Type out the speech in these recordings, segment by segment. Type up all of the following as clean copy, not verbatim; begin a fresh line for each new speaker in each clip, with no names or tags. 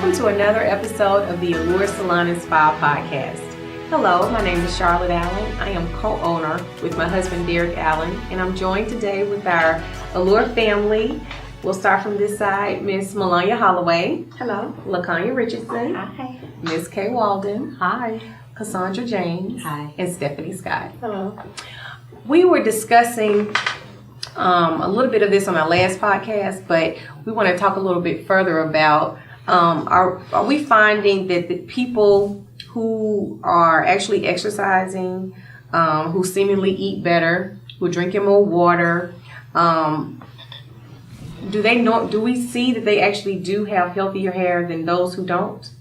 Welcome to another episode of the Allure Salon and Spa podcast. Hello, my name is Charlotte Allen. I am co-owner with my husband Derek Allen, and I'm joined today with our Allure family. We'll start from this side. Miss Melania Holloway.
Hello.
LaKanya Richardson.
Hi.
Miss Kay Walden.
Hi.
Cassandra James.
Hi.
And Stephanie Scott.
Hello.
We were discussing a little bit of this on our last podcast, but we want to talk a little bit further about are we finding that the people who are actually exercising, who seemingly eat better, who are drinking more water, do we see that they actually do have healthier hair than those who don't?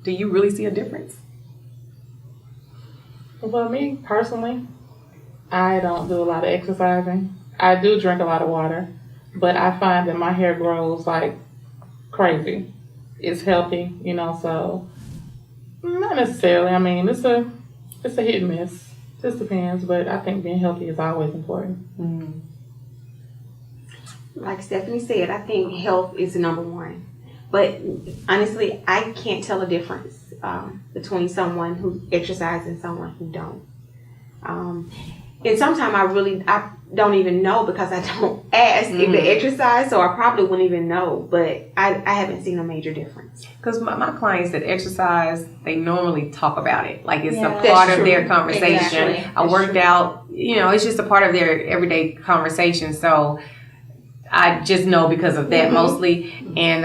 Do you really see a difference?
Well, me personally, I don't do a lot of exercising. I do drink a lot of water, but I find that my hair grows like crazy. It's healthy, so not necessarily. I mean, it's a hit and miss. Just depends, but I think being healthy is always important.
Mm.
Like Stephanie said, I think health is number one. But honestly, I can't tell a difference between someone who exercises and someone who don't. And sometimes I don't even know because I don't ask if they exercise, so I probably wouldn't even know. But I haven't seen a major difference.
Because my clients that exercise, they normally talk about it. Like it's a part of their conversation.
Exactly.
I worked out, it's just a part of their everyday conversation. So I just know because of that mostly. And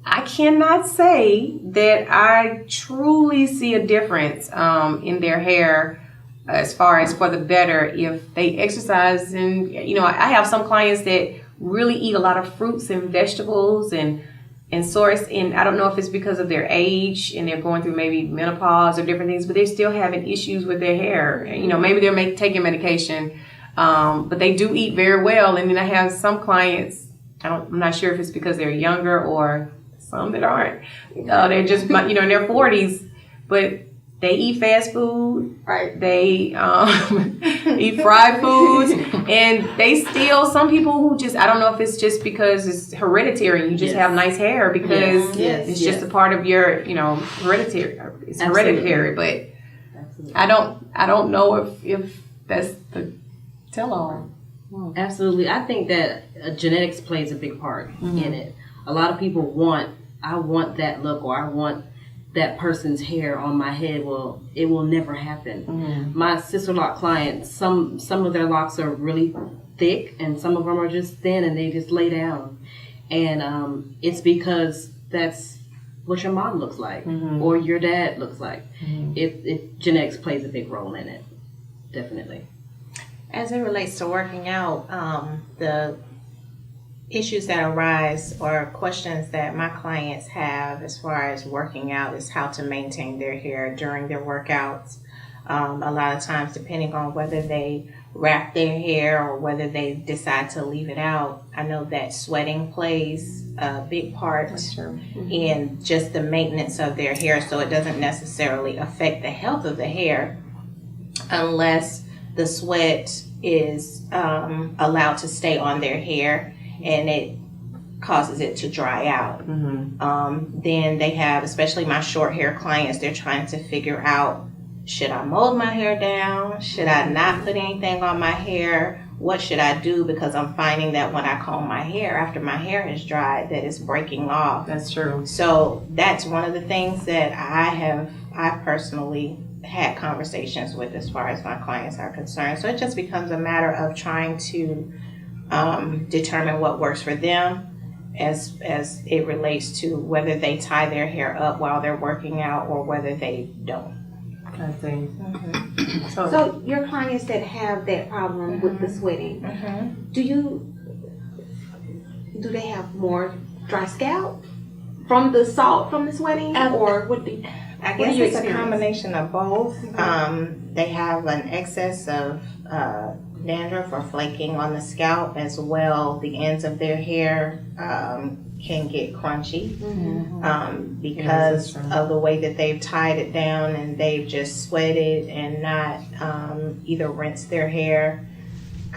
I cannot say that I truly see a difference in their hair as far as for the better if they exercise. And I have some clients that really eat a lot of fruits and vegetables and source, and I don't know if it's because of their age and they're going through maybe menopause or different things, but they're still having issues with their hair. Maybe they're taking medication, but they do eat very well. And then I have some clients, I'm not sure if it's because they're younger or some that aren't. They're just in their 40s, but they eat fast food,
Right?
They eat fried foods, and they still, some people who just, I don't know if it's just because it's hereditary, you just have nice hair because it's just a part of your, hereditary. It's hereditary, but
Absolutely.
I don't know if that's the tell-all.
Absolutely. I think that genetics plays a big part in it. A lot of people I want that look, or I want that person's hair on my head. Well, it will never happen. My sister lock clients, some of their locks are really thick and some of them are just thin and they just lay down. And it's because that's what your mom looks like or your dad looks like. Genetics plays a big role in it. Definitely.
As it relates to working out, the issues that arise or questions that my clients have as far as working out is how to maintain their hair during their workouts. A lot of times, depending on whether they wrap their hair or whether they decide to leave it out, I know that sweating plays a big part in just the maintenance of their hair, so it doesn't necessarily affect the health of the hair unless the sweat is allowed to stay on their hair and it causes it to dry out. Then they have, especially my short hair clients, they're trying to figure out, should I mold my hair down? Should I not put anything on my hair? What should I do? Because I'm finding that when I comb my hair, after my hair is dried, that it's breaking off.
That's true.
So that's one of the things that I personally had conversations with as far as my clients are concerned. So it just becomes a matter of trying to determine what works for them as it relates to whether they tie their hair up while they're working out or whether they don't.
I see.
So your clients that have that problem with the sweating, do they have more dry scalp from the salt from the sweating, or what?
I guess it's a combination of both. They have an excess of dandruff or flaking on the scalp as well. The ends of their hair can get crunchy because of the way that they've tied it down and they've just sweated and not either rinsed their hair.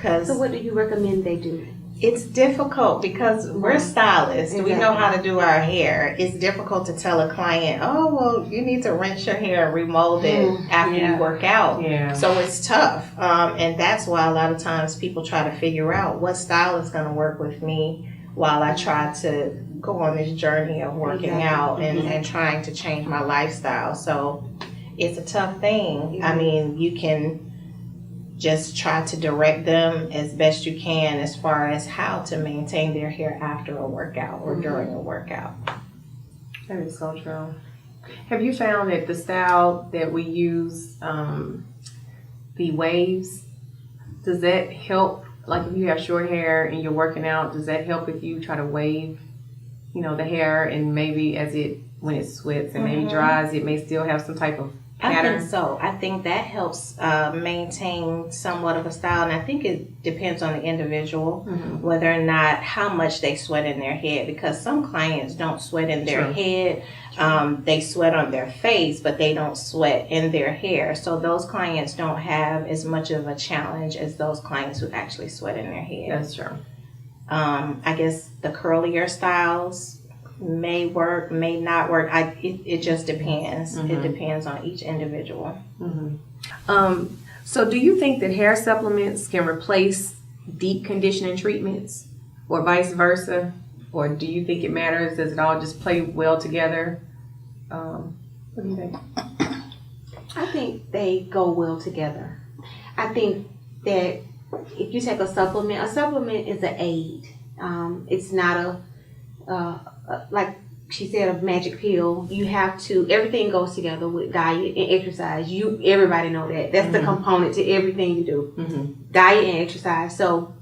So what do you recommend they do?
It's difficult because we're stylists. We know how to do our hair. It's difficult to tell a client, oh, well, you need to rinse your hair and remold it after you work out.
Yeah.
So it's tough. And that's why a lot of times people try to figure out what style is going to work with me while I try to go on this journey of working out and trying to change my lifestyle. So it's a tough thing. I mean, you can just try to direct them as best you can as far as how to maintain their hair after a workout or during a workout.
That is so true. Have you found that the style that we use, the waves, does that help? Like if you have short hair and you're working out, does that help if you try to wave, the hair, and maybe when it sweats and maybe dries, it may still have some type of pattern?
I think so. I think that helps maintain somewhat of a style, and I think it depends on the individual whether or not how much they sweat in their head, because some clients don't sweat in their head. They sweat on their face, but they don't sweat in their hair. So those clients don't have as much of a challenge as those clients who actually sweat in their head.
That's true.
I guess the curlier styles may work, may not work. It just depends. It depends on each individual.
So do you think that hair supplements can replace deep conditioning treatments or vice versa? Or do you think it matters? Does it all just play well together? What do you think?
I think they go well together. I think that if you take a supplement is an aid. It's not like she said, a magic pill. You have to, everything goes together with diet and exercise. Everybody know that. That's the component to everything you do. Diet and exercise. So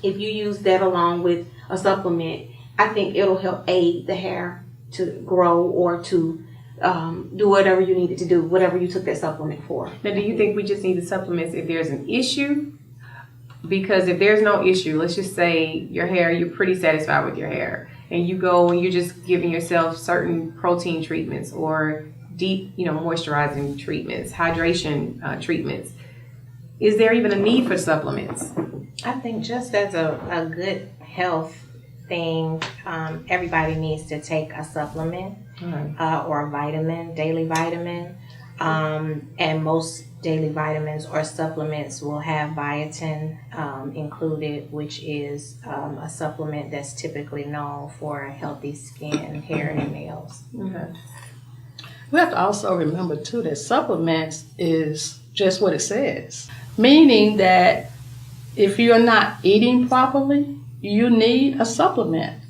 if you use that along with a supplement, I think it'll help aid the hair to grow or to do whatever you needed to do, whatever you took that supplement for.
Now, do you think we just need the supplements if there's an issue? Because if there's no issue, let's just say your hair, you're pretty satisfied with your hair, and you go and you're just giving yourself certain protein treatments or deep, moisturizing treatments, hydration treatments. Is there even a need for supplements?
I think just as a good health thing, everybody needs to take a supplement or a vitamin, daily vitamin. And most daily vitamins or supplements will have biotin included, which is a supplement that's typically known for healthy skin, hair, and nails.
Okay.
We have to also remember, too, that supplements is just what it says. Meaning that if you're not eating properly, you need a supplement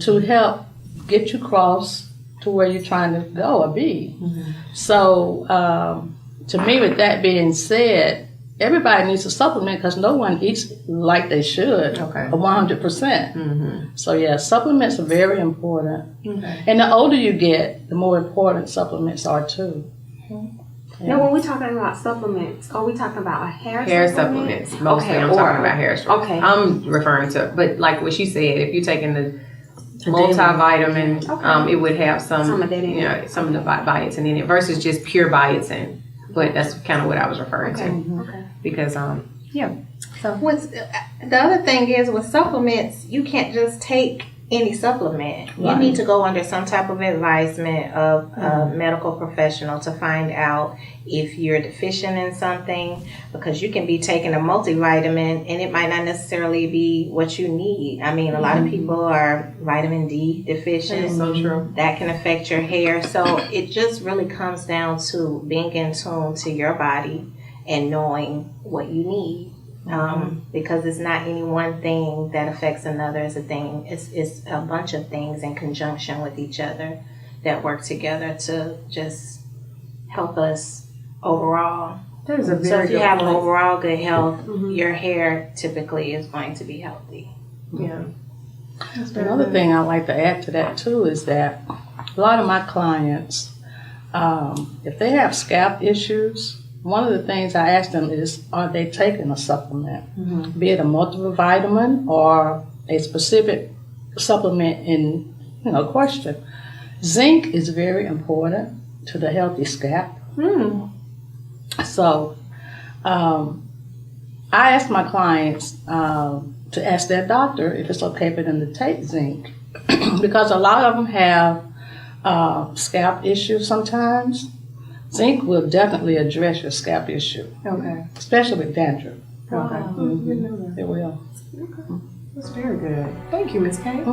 to help get you across to where you're trying to go or be. So, to me, with that being said, everybody needs a supplement because no one eats like they should, 100%. So, yeah, supplements are very important. And the older you get, the more important supplements are, too.
Now, when we're talking about supplements, are we talking about a hair
supplements? Mostly I'm talking about hair supplements.
Okay.
I'm referring to, but like what she said, if you're taking the multivitamin, it would have some of that in it. Some of the biotin in it versus just pure biotin. But that's kind of what I was referring to. Because, So
the other thing is with supplements, you can't just take any supplement. You need to go under some type of advisement of a medical professional to find out if you're deficient in something, because you can be taking a multivitamin and it might not necessarily be what you need. I mean, a lot of people are vitamin D deficient.
so true.
That can affect your hair. So it just really comes down to being in tune to your body and knowing what you need. Because it's not any one thing that affects another. It's a bunch of things in conjunction with each other that work together to just help us overall.
That is a very
So if you
good
have
point.
overall good health, your hair typically is going to be healthy.
Yeah.
Another thing I like to add to that, too, is that a lot of my clients, if they have scalp issues, one of the things I ask them is, are they taking a supplement? Be it a multivitamin or a specific supplement in, question. Zinc is very important to the healthy scalp. So, I ask my clients to ask their doctor if it's okay for them to take zinc. Because a lot of them have scalp issues sometimes. Zinc will definitely address your scalp issue,
Okay.
especially with dandruff.
Okay.
It will.
That's very good. Thank you, Ms. Kay.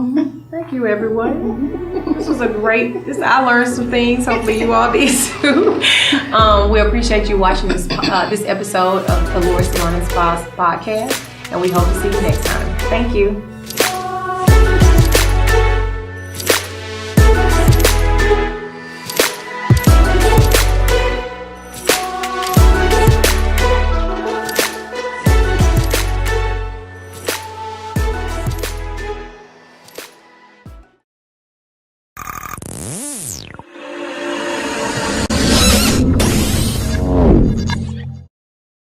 Thank you, everyone. This was a great. I learned some things. Hopefully, you all did too. We appreciate you watching this episode of the Salon and Spa podcast, and we hope to see you next time. Thank you.